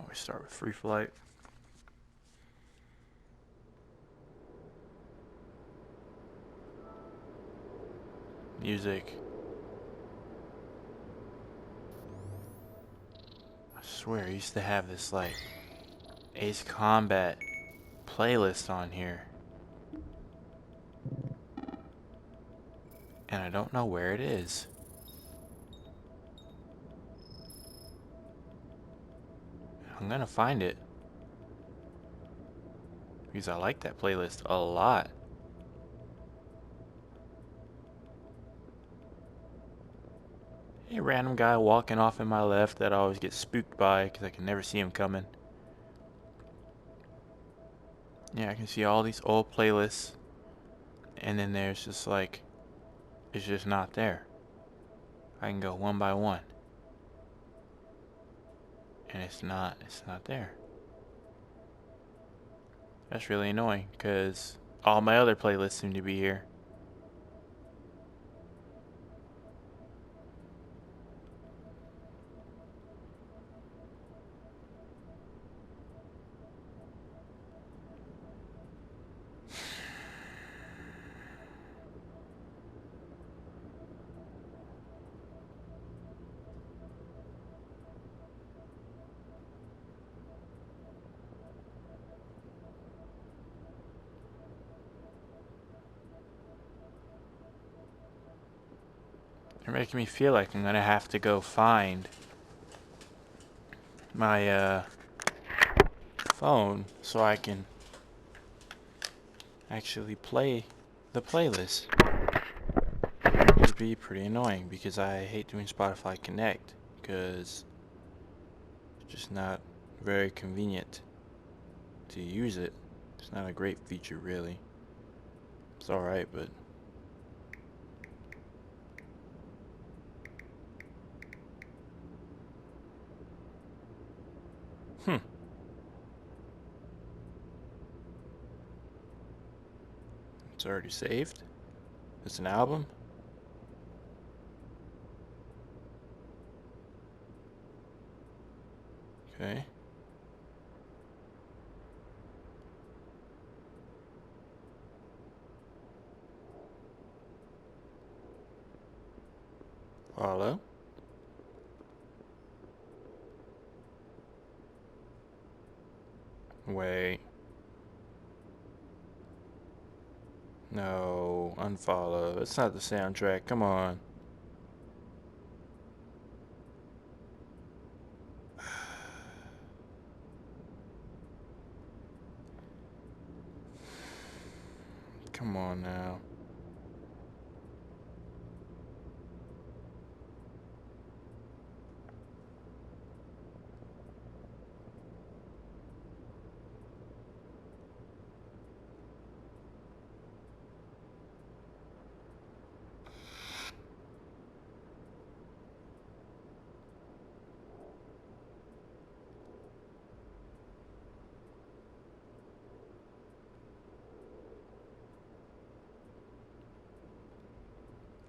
We start with free flight. Music. I swear I used to have this like Ace Combat playlist on here. And I don't know where it is. I'm gonna find it. Because I like that playlist a lot. A random guy walking off in my left that I always get spooked by because I can never see him coming. Yeah, I can see all these old playlists. And then there's just like, it's just not there. I can go one by one. And it's not there. That's really annoying because all my other playlists seem to be here. They're making me feel like I'm gonna have to go find my phone so I can actually play the playlist. It would be pretty annoying because I hate doing Spotify Connect because it's just not very convenient to use it. It's not a great feature really. It's alright, but it's already saved. It's an album. Okay. Follow. Wait. No, unfollow. It's not the soundtrack. Come on. Come on now.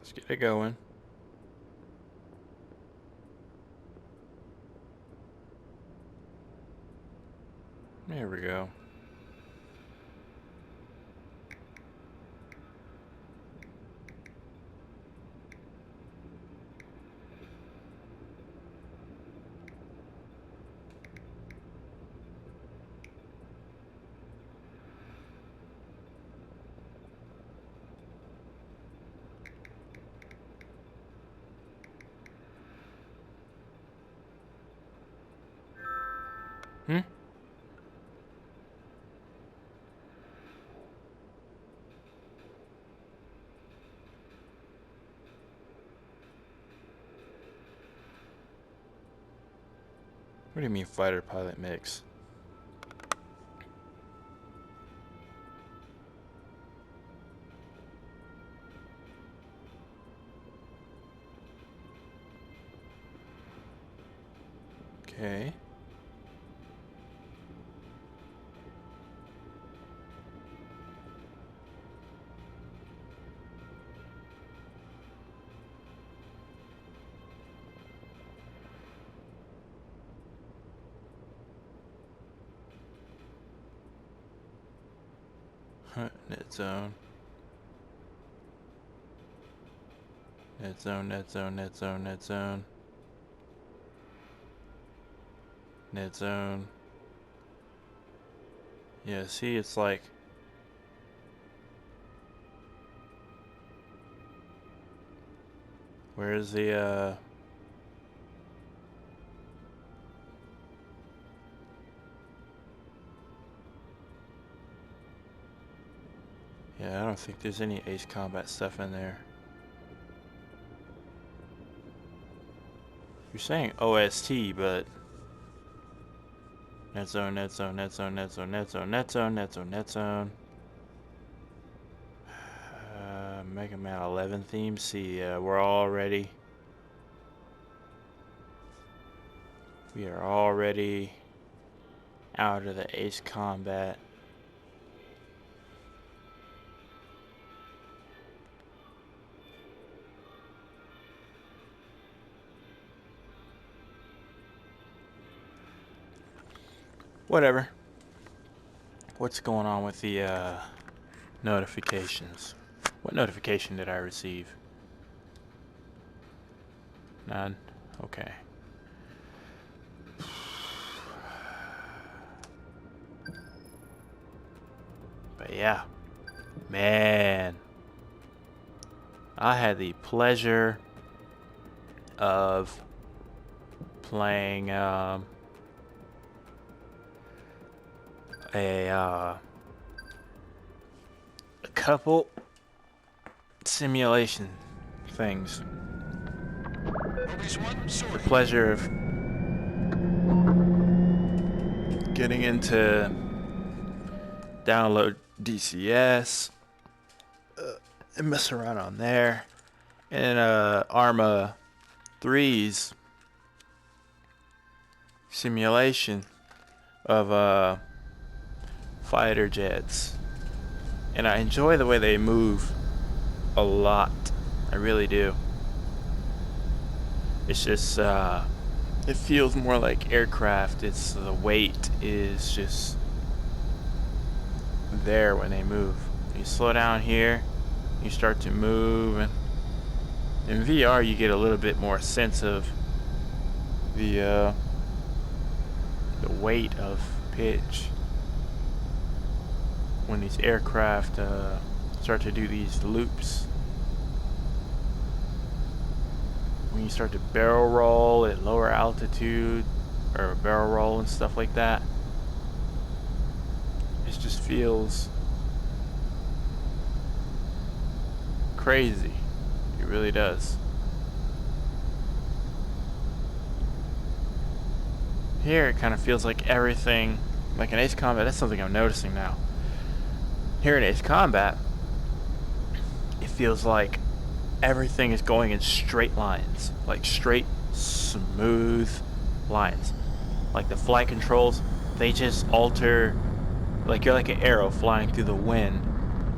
Let's get it going. There we go. Hmm? What do you mean fighter pilot mix? Okay. Net zone. Net zone, net zone, net zone, net zone. Net zone. Yeah, see, it's like... Where's the, Yeah, I don't think there's any Ace Combat stuff in there. You're saying OST, but... Net zone, net zone, net zone, net zone, net zone, net zone, net zone, net zone. Mega Man 11 theme. See, we're already... We are already out of the Ace Combat. Whatever. What's going on with the notifications? What notification did I receive? None? Okay. But yeah. Man. I had the pleasure of playing a couple simulation things. The pleasure of getting into download DCS and mess around on there, and Arma 3's simulation of fighter jets, and I enjoy the way they move a lot. I really do. It's just it feels more like aircraft. It's the weight is just there when they move. You slow down here, you start to move, and in VR you get a little bit more sense of the weight of pitch when these aircraft start to do these loops. When you start to barrel roll at lower altitude, or barrel roll and stuff like that, it just feels crazy. It really does. Here it kind of feels like everything, like in Ace Combat, that's something I'm noticing now. Here in Ace Combat, it feels like everything is going in straight lines, like straight, smooth lines. Like the flight controls, they just alter, like you're like an arrow flying through the wind,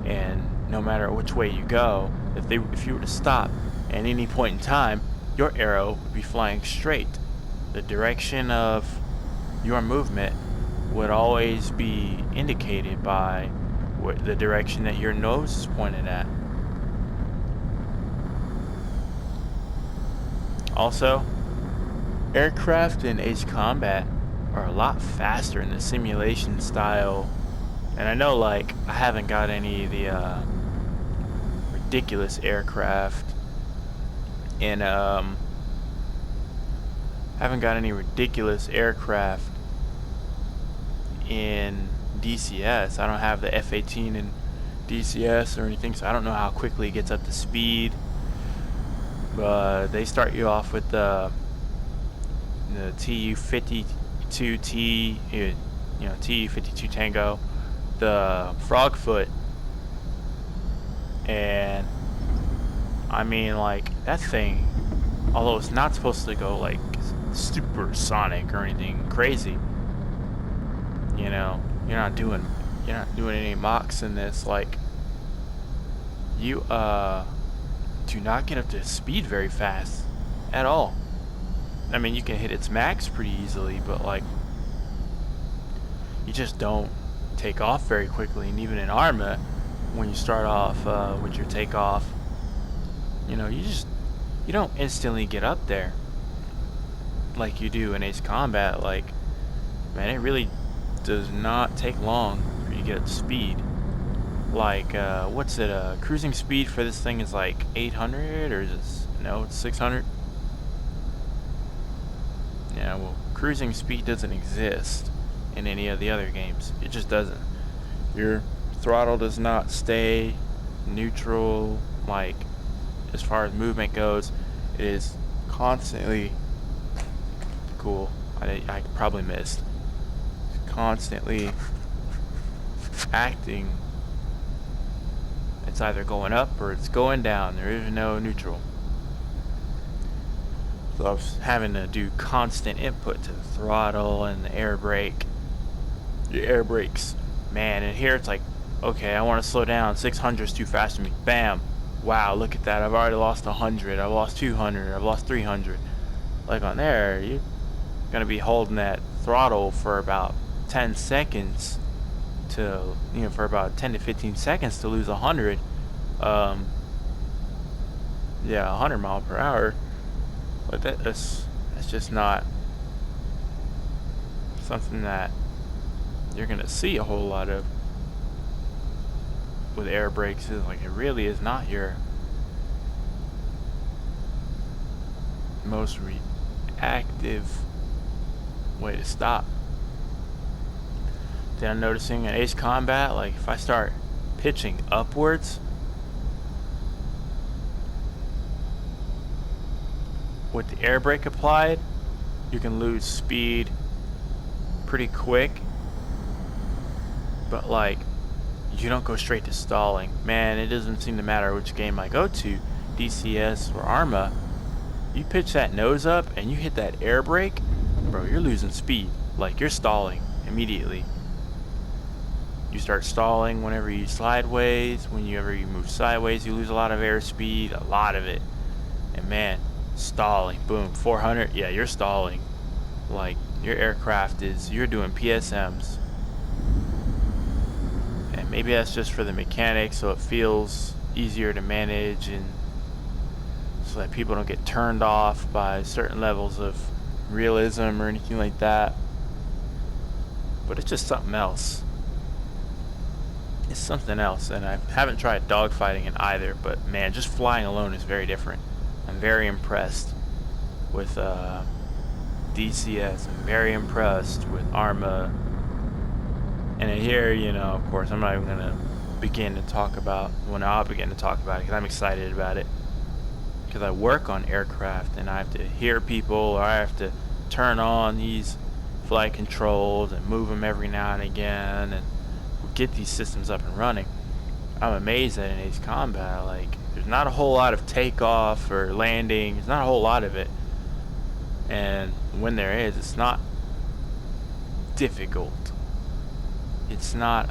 and no matter which way you go, if you were to stop at any point in time, your arrow would be flying straight. The direction of your movement would always be indicated by the direction that your nose is pointed at. Also, aircraft in Ace Combat are a lot faster in the simulation style, and I know, like, I haven't got any of the ridiculous aircraft in haven't got any ridiculous aircraft in DCS. I don't have the F-18 in DCS or anything, so I don't know how quickly it gets up to speed. But they start you off with the TU-52T, you know, TU-52 Tango, the Frogfoot, and I mean, like, that thing, although it's not supposed to go like supersonic or anything crazy, you know, you're not doing any mocks in this. Like, you do not get up to speed very fast at all. I mean, you can hit its max pretty easily, but like, you just don't take off very quickly. And even in Arma, when you start off with your takeoff, you know, you don't instantly get up there like you do in Ace Combat. Like, man, it really does not take long for you to get up to speed. Like, what's it, cruising speed for this thing is like 800, or is it, no, it's 600? Yeah, well, cruising speed doesn't exist in any of the other games. It just doesn't. Your throttle does not stay neutral, like, as far as movement goes. It is constantly, cool, I probably missed, constantly acting. It's either going up or it's going down. There is no neutral. So I was having to do constant input to the throttle and the air brake. Your air brakes, man, and here it's like, okay, I want to slow down. 600 is too fast for me. Bam. Wow, look at that. I've already lost 100. I've lost 200. I've lost 300. Like on there, you're going to be holding that throttle for about 10 seconds to, you know, for about 10 to 15 seconds to lose 100. Yeah, 100 mile per hour. But that's just not something that you're gonna see a whole lot of with air brakes. Like, it really is not your most reactive way to stop. Then I'm noticing in Ace Combat, like, if I start pitching upwards with the air brake applied, you can lose speed pretty quick. But, like, you don't go straight to stalling. Man, it doesn't seem to matter which game I go to, DCS or Arma. You pitch that nose up and you hit that air brake, bro, you're losing speed. Like, you're stalling immediately. You start stalling whenever you sideways. Whenever you move sideways, you lose a lot of airspeed, a lot of it. And man, stalling, boom, 400, yeah, you're stalling. Like, your aircraft you're doing PSMs. And maybe that's just for the mechanics, so it feels easier to manage, and so that people don't get turned off by certain levels of realism or anything like that. But it's just something else. It's something else, and I haven't tried dogfighting in either, but man, just flying alone is very different. I'm very impressed with DCS. I'm very impressed with Arma. And here, you know, of course, I'm not even going to begin to talk about, well, now I'll begin to talk about it because I'm excited about it. Because I work on aircraft and I have to hear people, or I have to turn on these flight controls and move them every now and again and get these systems up and running. I'm amazed that in Ace Combat, like, there's not a whole lot of takeoff or landing. There's not a whole lot of it. And when there is, it's not difficult. It's not,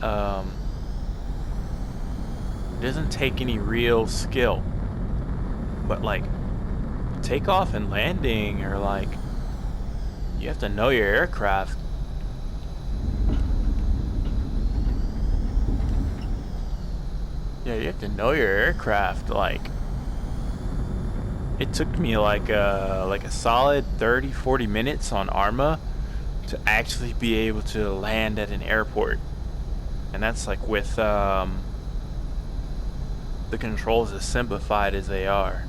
it doesn't take any real skill. But, like, takeoff and landing are, like, you have to know your aircraft. Yeah, you have to know your aircraft. Like, it took me like a solid 30-40 minutes on Arma to actually be able to land at an airport. And that's like with the controls as simplified as they are.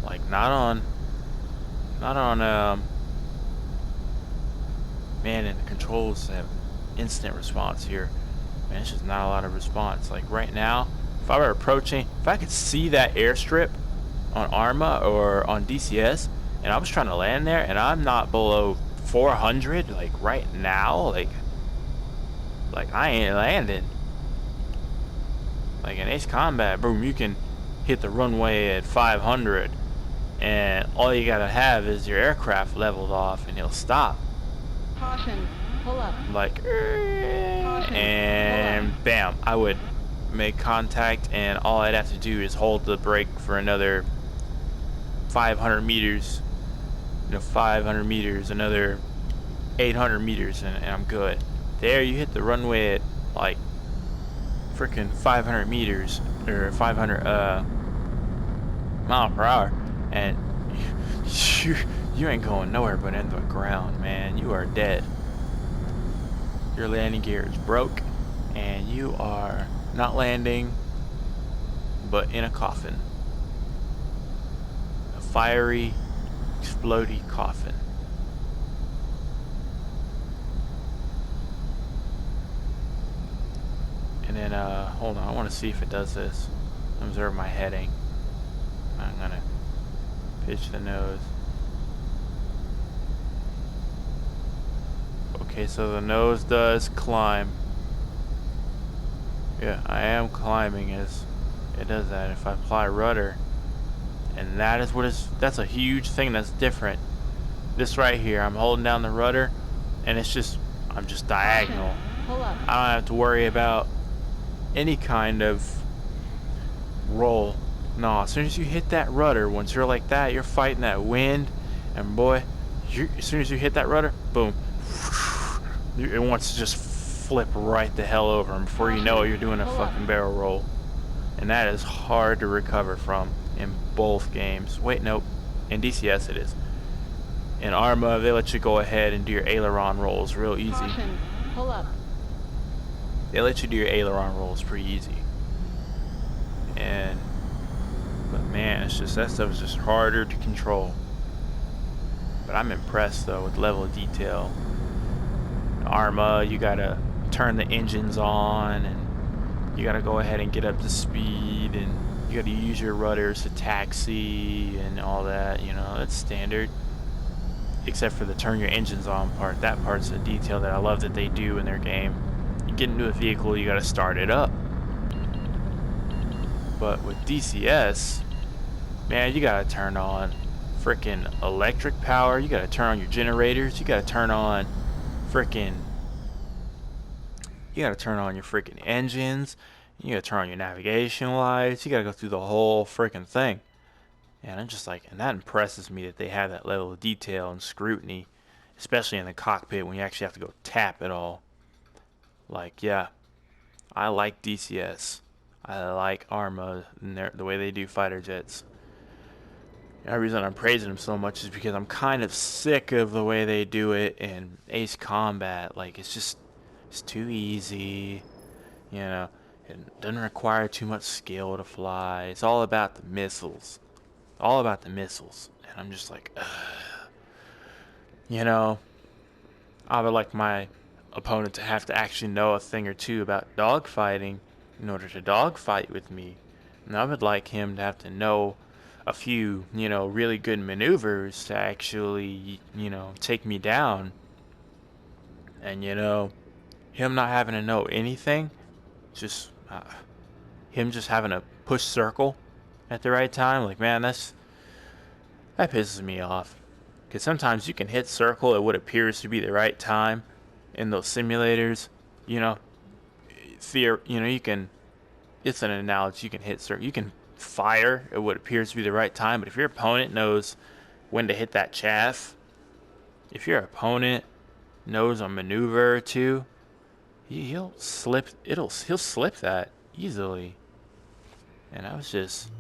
Like, not on man, and the controls have instant response here. Man, it's just not a lot of response. Like right now, if I were approaching, if I could see that airstrip on Arma or on DCS, and I was trying to land there, and I'm not below 400, like right now, like I ain't landing. Like in Ace Combat, boom, you can hit the runway at 500, and all you gotta have is your aircraft leveled off, and it'll stop. Caution, pull up. Like, Caution, and bam, I would make contact, and all I'd have to do is hold the brake for another 500 meters, you know, 500 meters, another 800 meters, and I'm good. there you hit the runway at like freaking 500 meters or 500 mile per hour, and you ain't going nowhere but into the ground, man. You are dead. Your landing gear is broke, and you are not landing, but in a coffin. A fiery, explodey coffin. And then, hold on, I want to see if it does this. Observe my heading. I'm gonna pitch the nose. Okay, so the nose does climb. Yeah, I am climbing as it does that. If I apply rudder, and that is what is, that's a huge thing that's different. This right here, I'm holding down the rudder, and it's just, I'm just diagonal. Pull up. I don't have to worry about any kind of roll. No, as soon as you hit that rudder, once you're like that, you're fighting that wind, and boy, as soon as you hit that rudder, boom, it wants to just flip right the hell over, and before you know it, you're doing a fucking barrel roll. And that is hard to recover from in both games. Wait, nope. In DCS it is. In Arma, they let you go ahead and do your aileron rolls real easy. Caution. Pull up. They let you do your aileron rolls pretty easy. But man, it's just, that stuff is just harder to control. But I'm impressed though with the level of detail. In Arma, you gotta turn the engines on, and you gotta go ahead and get up to speed, and you gotta use your rudders to taxi and all that, you know, that's standard. Except for the turn your engines on part. That part's a detail that I love that they do in their game. You get into a vehicle, you gotta start it up. But with DCS, man, you gotta turn on freaking electric power, you gotta turn on your generators, you gotta turn on freaking, you gotta turn on your freaking engines, you gotta turn on your navigation lights, you gotta go through the whole freaking thing. And I'm just like, and that impresses me that they have that level of detail and scrutiny, especially in the cockpit when you actually have to go tap it all. Like, yeah, I like DCS. I like Arma and the way they do fighter jets. The reason I'm praising them so much is because I'm kind of sick of the way they do it in Ace Combat. Like, it's too easy, you know. It doesn't require too much skill to fly. It's all about the missiles. All about the missiles. And I'm just like, ugh. You know, I would like my opponent to have to actually know a thing or two about dogfighting in order to dogfight with me. And I would like him to have to know a few, you know, really good maneuvers to actually, you know, take me down. And, you know, him not having to know anything, just him just having to push circle at the right time, like, man, that pisses me off. Because sometimes you can hit circle at what appears to be the right time in those simulators, you know. You can, it's an analogy, you can hit circle, you can fire at what appears to be the right time, but if your opponent knows when to hit that chaff, if your opponent knows a maneuver or two, he'll slip that easily. And that was just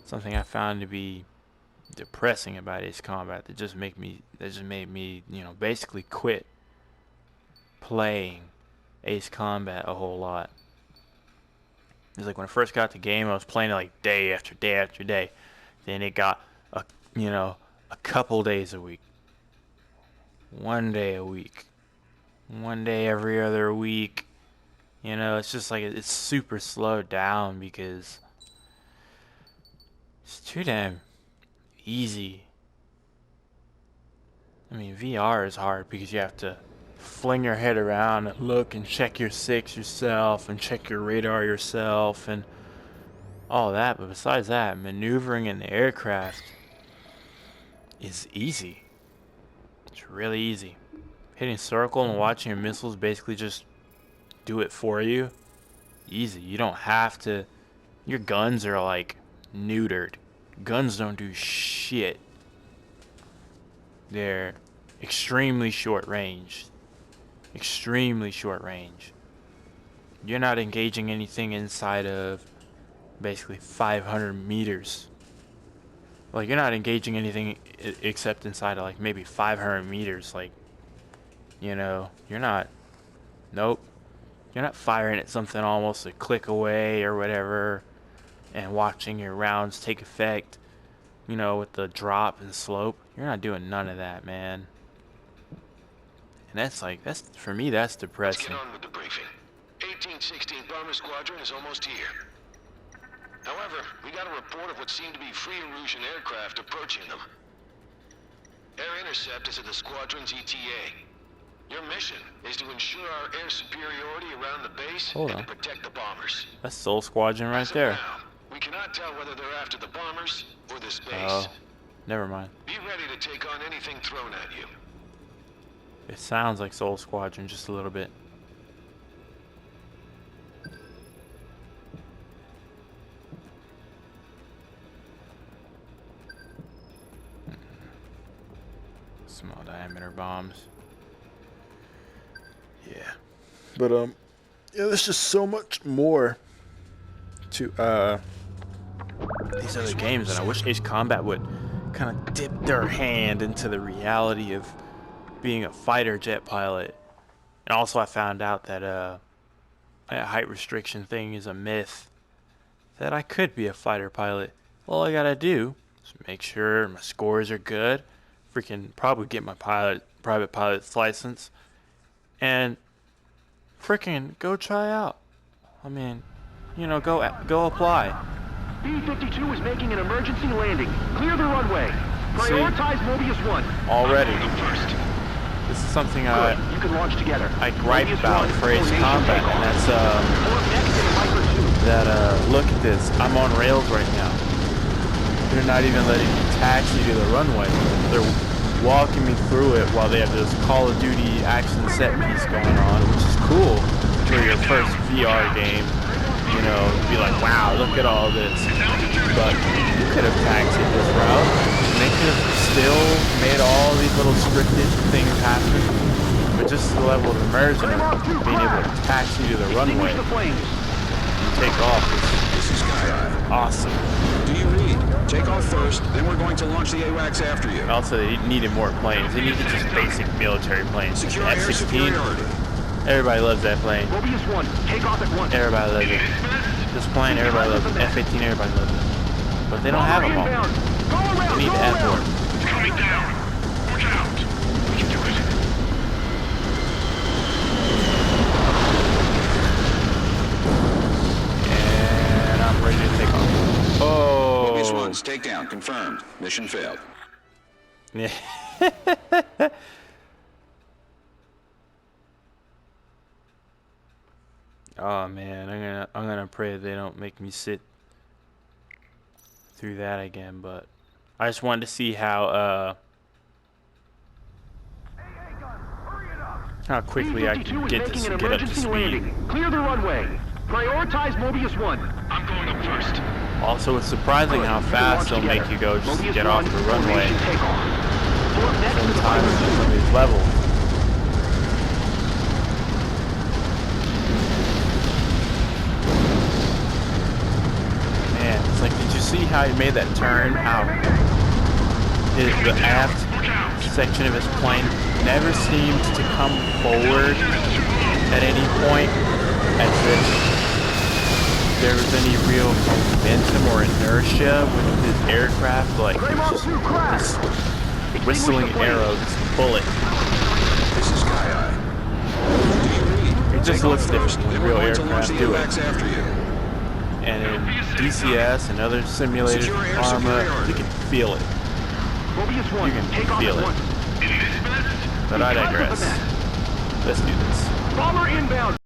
something I found to be depressing about Ace Combat that just made me, you know, basically quit playing Ace Combat a whole lot. It's like when I first got the game, I was playing it like day after day after day. Then it got a couple days a week. 1 day a week. 1 day every other week. You know, it's just like it's super slowed down because it's too damn easy. I mean, VR is hard because you have to fling your head around and look and check your six yourself and check your radar yourself and all that. But besides that, maneuvering in the aircraft is easy. It's really easy. Hitting circle and watching your missiles basically just do it for you. Easy. You don't have to. Your guns are like neutered. Guns don't do shit. They're extremely short range. extremely short range. You're not engaging anything inside of basically 500 meters. Like, you're not engaging anything except inside of like maybe 500 meters. Like, you know, you're not, nope, you're not firing at something almost a click away or whatever and watching your rounds take effect, you know, with the drop and slope. You're not doing none of that, man. And that's like, that's, for me, that's depressing. Let's get on with the briefing. 1816 Bomber Squadron is almost here. However, we got a report of what seemed to be free Erusian aircraft approaching them. Air intercept is at the squadron's ETA. Your mission is to ensure our air superiority around the base and to protect the bombers. That's Soul Squadron right there. Now, we cannot tell whether they're after the bombers or this base. Oh, never mind. Be ready to take on anything thrown at you. It sounds like Soul Squadron just a little bit. Small diameter bombs. Yeah. But yeah, there's just so much more to these other games, and I wish Ace Combat would kind of dip their hand into the reality of being a fighter jet pilot. And also I found out that that height restriction thing is a myth, that I could be a fighter pilot. All I gotta do is make sure my scores are good, freaking probably get my private pilot's license, and freaking go try out. I mean, you know, go apply. B-52 is making an emergency landing. Clear the runway. Prioritize Mobius 1. Already. First. This is something You can launch together. I gripe Mobius about 1, for Ace formation Combat, takeoff. and that's Pull up next in Viper 2. that look at this. I'm on rails right now. They're not even letting me taxi to the runway. They're walking me through it while they have this Call of Duty action set piece going on, which is cool for your first VR game. You know, be like, wow, look at all this. But you could have taxied this route, and they could have still made all these little scripted things happen. But just the level of immersion of being able to taxi to the runway Extinguish the flames. and take off This is Sky Eye. is awesome. Do you read? Take off first, then we're going to launch the AWACS after you. Also, they needed more planes. They needed just basic military planes. Secure air F-16, superiority. everybody loves that plane. Mobius 1, take off at once. Everybody loves it. This plane, everybody loves it. F-18, everybody loves it. But they don't have them all. Inbound. Go around, They need go to add around. more. It's coming down. Watch out. We can do it. And I'm ready to take off. Oh! Mobius 1's takedown confirmed. Mission failed. Yeah. Oh man, I'm gonna pray they don't make me sit through that again, but I just wanted to see how quickly I B-52 can is get making an get up to emergency speed. landing. Clear the runway. Prioritize Mobius 1. I'm going up first. Also, it's surprising how fast they'll make you go just to get off the runway. Pull up next to the Sometimes Viper in 2. some of these levels. Man, it's like, did you see how he made that turn? How the aft section of his plane never seemed to come forward at any point as if there was any real momentum or inertia with his aircraft. Like, it was just this whistling arrow, this bullet. This is Sky Eye. Do you read? It just Take looks off different first, when then we're real going to launch aircraft the do it. AWACS after you. And in DCS and other simulated Secure air armor, superiority. you can feel it. Mobius 1, You can take off feel at it. once. But I digress. Let's do this. Bomber inbound.